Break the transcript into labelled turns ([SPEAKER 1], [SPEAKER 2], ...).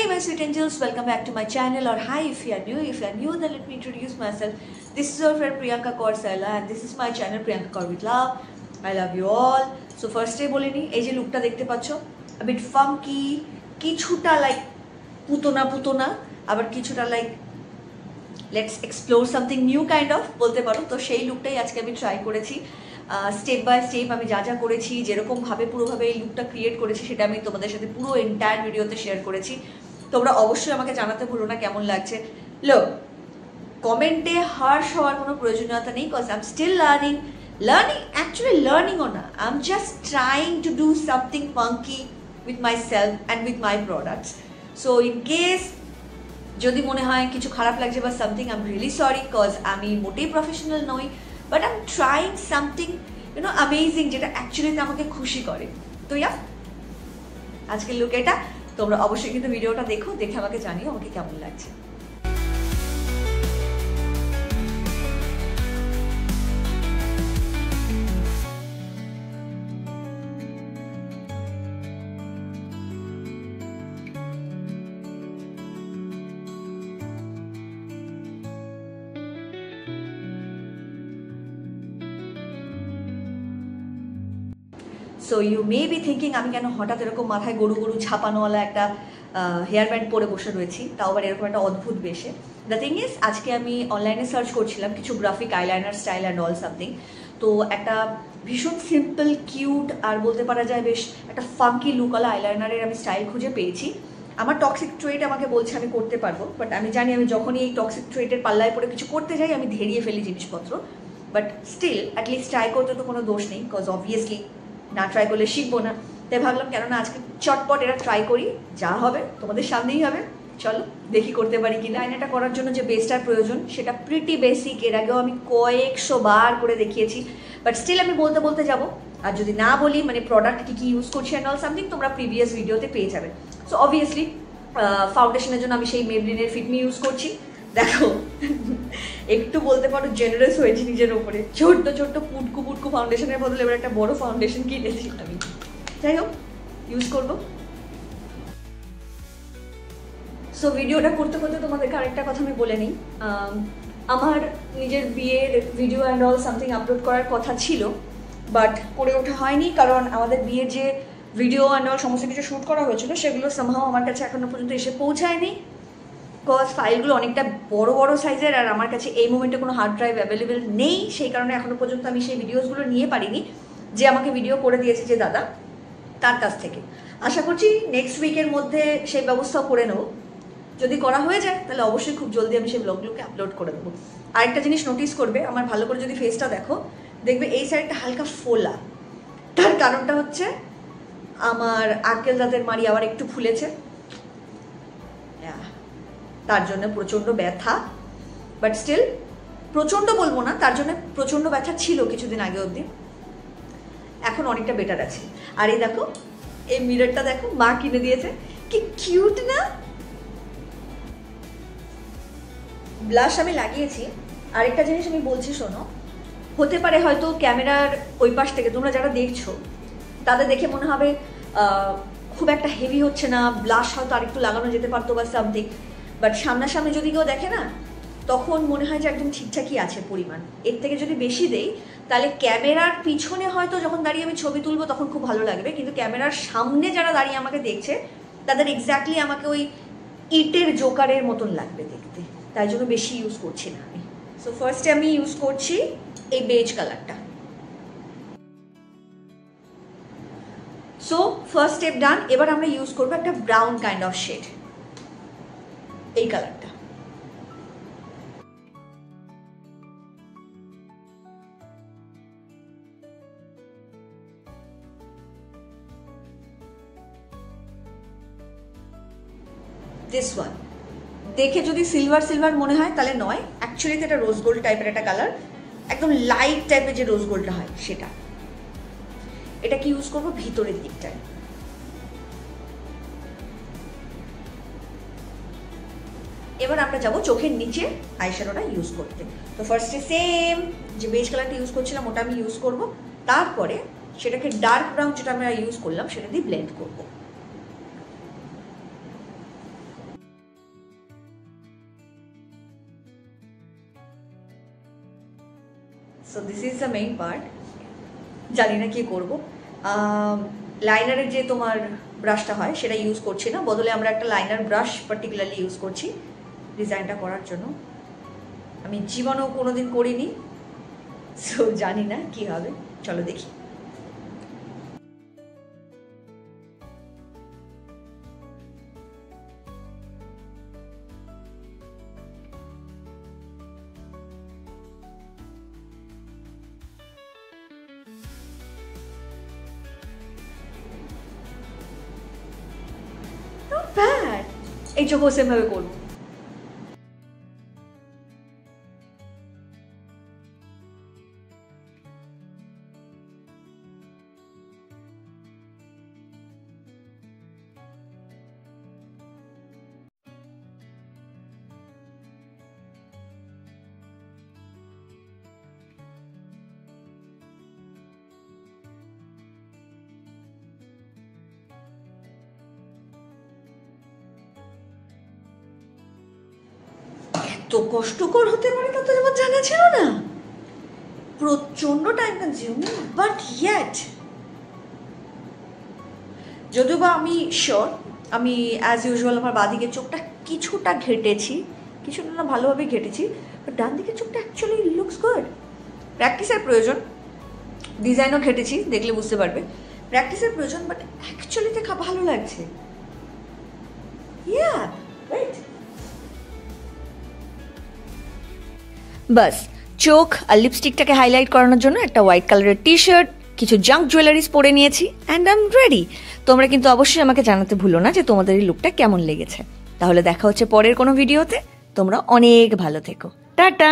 [SPEAKER 1] Hey my sweet angels, welcome back to my channel, or hi if you are new. If you are new, then let me introduce myself. This is your friend Priyanka Kaur Saila and this is my channel Priyanka Kaur with Love. I love you all. So first day বলে নি, এই যে লুকটা দেখতে পাচ্ছো, a bit funky, কিছুটা like Putana আবার কিছুটা like let's explore something new kind of বলতে পারো। তো সেই লুকটাই আজকে আমি ট্রাই করেছি। স্টেপ বাই স্টেপ আমি যা যা করেছি, যেরকমভাবে পুরোভাবে এই লুকটা ক্রিয়েট করেছি সেটা আমি তোমাদের সাথে পুরো এন্টায়ার ভিডিওতে শেয়ার করেছি। তোমরা অবশ্যই আমাকে জানাতে ভুলো না কেমন লাগছে। লোক কমেন্টে হার্শ হওয়ার কোনো প্রয়োজনীয়তা নেই, cause I am still learning actually লার্নিংও না, I am just trying to do something funky with my self and with my products. So in case যদি মনে হয় কিছু খারাপ লাগছে বা something, I am really sorry, cause আমি মোটেই প্রফেশনাল নই, but I am trying something amazing যেটা অ্যাকচুয়ালিতে আমাকে খুশি করে। তো ইয়া আজকের লুক এটা। তোমরা অবশ্যই কিন্তু ভিডিওটা দেখো, দেখে আমাকে জানিও আমাকে কেমন লাগছে। So you may be thinking আমি কেন হঠাৎ এরকম মাথায় গরু ছাপানোওয়ালা একটা হেয়ার ব্যান্ড পরে বসে রয়েছি, তাও আবার এরকম একটা অদ্ভুত বেশে। দ্য থিং ইজ, আজকে আমি অনলাইনে সার্চ করছিলাম কিছু graphic eyeliner style and all something. তো একটা ভীষণ সিম্পল কিউট আর বলতে পারা যায় বেশ একটা ফাঙ্কি লুকওয়ালা আইলাইনারের আমি স্টাইল খুঁজে পেয়েছি। আমার টক্সিক ট্রেট আমাকে বলছে আমি করতে পারবো, বাট আমি জানি আমি যখনই এই টক্সিক ট্রেটের পাল্লায় পরে কিছু করতে যাই আমি ধেরিয়ে ফেলি জিনিসপত্র। বাট স্টিল অ্যাটলিস্ট ট্রাই করতে তো কোনো দোষ নেই, কজ অবভিয়াসলি না ট্রাই করলে শিখবো না। তাই ভাবলাম কেননা আজকে চটপট এটা ট্রাই করি, যা হবে তোমাদের সামনেই হবে। চলো দেখি করতে পারি কিনা। আয়নাটা করার জন্য যে বেসটার প্রয়োজন সেটা প্রিটি বেসিক, এর আগেও আমি কয়েকশো বার করে দেখিয়েছি, বাট স্টিল আমি বলতে যাবো। আর যদি না বলি মানে প্রোডাক্ট কি ইউজ করছি অ্যান্ড অল সামথিং তোমরা প্রিভিয়াস ভিডিওতে পেয়ে যাবে। সো অবভিয়াসলি ফাউন্ডেশনের জন্য আমি সেই মেবলিনের ফিটমি ইউজ করছি। দেখো একটু বলতে পারো জেনারেস হয়েছি নিজের ওপরে, ছোট্ট পুটকু ফাউন্ডেশনের বদলে এবার একটা বড় ফাউন্ডেশন কিনেছি আমি। যাই হোক ইউজ করবো। সো ভিডিওটা করতে তোমাদেরকে আরেকটা কথা আমি বলে নিই। আমার নিজের বিয়ের video and all something upload করার কথা ছিল, বাট করে ওঠা হয়নি, কারণ আমাদের বিয়ের যে ভিডিও অ্যান্ড অল সমস্ত কিছু শ্যুট করা হয়েছিল সেগুলো সামহাও আমার কাছে এখনো পর্যন্ত এসে পৌঁছায়নি, কজ ফাইলগুলো অনেকটা বড় সাইজের আর আমার কাছে এই মুমেন্টে কোনো হার্ড ড্রাইভ অ্যাভেলেবেল নেই। সেই কারণে এখনো পর্যন্ত আমি সেই ভিডিওসগুলো নিয়ে পারিনি। যে আমাকে ভিডিও করে দিয়েছে যে দাদা, তার কাছ থেকে আশা করছি নেক্সট উইকের মধ্যে সেই ব্যবস্থাও করে নেব। যদি করা হয়ে যায় তাহলে অবশ্যই খুব জলদি আমি সেই ব্লগগুলোকে আপলোড করে দেবো। আরেকটা জিনিস নোটিস করবে, আমার ভালো করে যদি ফেসটা দেখো, দেখবে এই সাইডটা হালকা ফোলা। তার কারণটা হচ্ছে আমার আঙ্কেল দাঁতের মাড়ি আবার একটু ফুলেছে, তার জন্য প্রচণ্ড ব্যথা। বাট স্টিল প্রচণ্ড বলবো না, তার জন্য প্রচণ্ড ব্যথা ছিল কিছুদিন আগে অবধি, এখন অনেকটা বেটার আছে। আর এই দেখো এই মিররটা দেখো, মা কিনে দিয়েছে, কি কিউট না। ব্লাশ আমি লাগিয়েছি। আরেকটা জিনিস আমি বলছি শোনো, হতে পারে হয়তো ক্যামেরার ওই পাশ থেকে তোমরা যারা দেখছো তাদের দেখে মনে হবে খুব একটা হেভি হচ্ছে না, ব্লাশ হয়তো আরেকটু লাগানো যেতে পারতো বা সামথিং, বাট সামনাসামনি যদি কেউ দেখে না তখন মনে হয় যে একদম ঠিকঠাকই আছে পরিমাণ। এর থেকে যদি বেশি দেই তাহলে ক্যামেরার পিছনে হয়তো যখন দাঁড়িয়ে আমি ছবি তুলবো তখন খুব ভালো লাগবে, কিন্তু ক্যামেরার সামনে যারা দাঁড়িয়ে আমাকে দেখছে তাদের এক্স্যাক্টলি আমাকে ওই ইটের জোকারের মতন লাগবে দেখতে, তাই জন্য বেশি ইউজ করছি না আমি। সো ফার্স্টে আমি ইউজ করছি এই বেজ কালারটা। সো ফার্স্ট স্টেপ ডান। এবার আমরা ইউজ করবো একটা ব্রাউন কাইন্ড অফ শেড, এই কালারটা। দিস ওয়ান দেখে যদি সিলভার মনে হয় তাহলে নয়, অ্যাকচুয়ালি এটা রোজ গোল্ড টাইপের একটা কালার, একদম লাইট টাইপের যে রোজ গোল্ডটা হয় সেটা। এটাকে ইউজ করবো ভিতরের দিকটায়। এবার আমরা যাবো চোখের নিচে আইশ্যাডোটা ইউজ করতে। তো ফার্স্টে সেম যে বেজ কালারটা ইউজ করছিলাম ওটা আমি ইউজ করবো, তারপরে সেটাকে ডার্ক ব্রাউন যেটা আমরা ইউজ করলাম সেটা দিয়ে ব্লেন্ড করবো। So this is the main part. জানি না কি করবো। লাইনারের যে তোমার ব্রাশটা হয় সেটা ইউজ করছি না, বদলে আমরা একটা লাইনার ব্রাশ পার্টিকুলারলি ইউজ করছি ডিজাইনটা করার জন্য। আমি জীবনেও কোনোদিন করিনি, সো জানি না কি হবে, চলো দেখি। এই চোখও সেম ভাবে করবো। এত কষ্টকর হতে পারে তা তো আমার জানা ছিল না। প্রচন্ড টাইম কনজিউমিং, বাট ইয়েট যদিও বা আমি শিওর আমি অ্যাজ ইউজুয়াল আমার বাঁদিকের চোখটা কিছুটা ঘেটেছি, কিছুটা না ভালোভাবে ঘেটেছি, বাট ডান দিকের চোখটা অ্যাকচুয়ালি লুকস গুড। প্র্যাকটিসের প্রয়োজন, ডিজাইনও ঘেটেছি, দেখলে বুঝতে পারবে প্র্যাকটিসের প্রয়োজন, বাট অ্যাকচুয়ালি দেখা ভালো লাগছে। Yeah right. বাস চোখ আর লিপস্টিকটাকে হাইলাইট করানোর জন্য একটা হোয়াইট কালারের টি শার্ট, কিছু জাঙ্ক জুয়েলারিজ পরে নিয়েছি, অ্যান্ড আই এম রেডি। তোমরা কিন্তু অবশ্যই আমাকে জানাতে ভুলো না যে তোমাদের এই লুকটা কেমন লেগেছে। তাহলে দেখা হচ্ছে পরের কোনো ভিডিওতে। তোমরা অনেক ভালো থেকো, টাটা।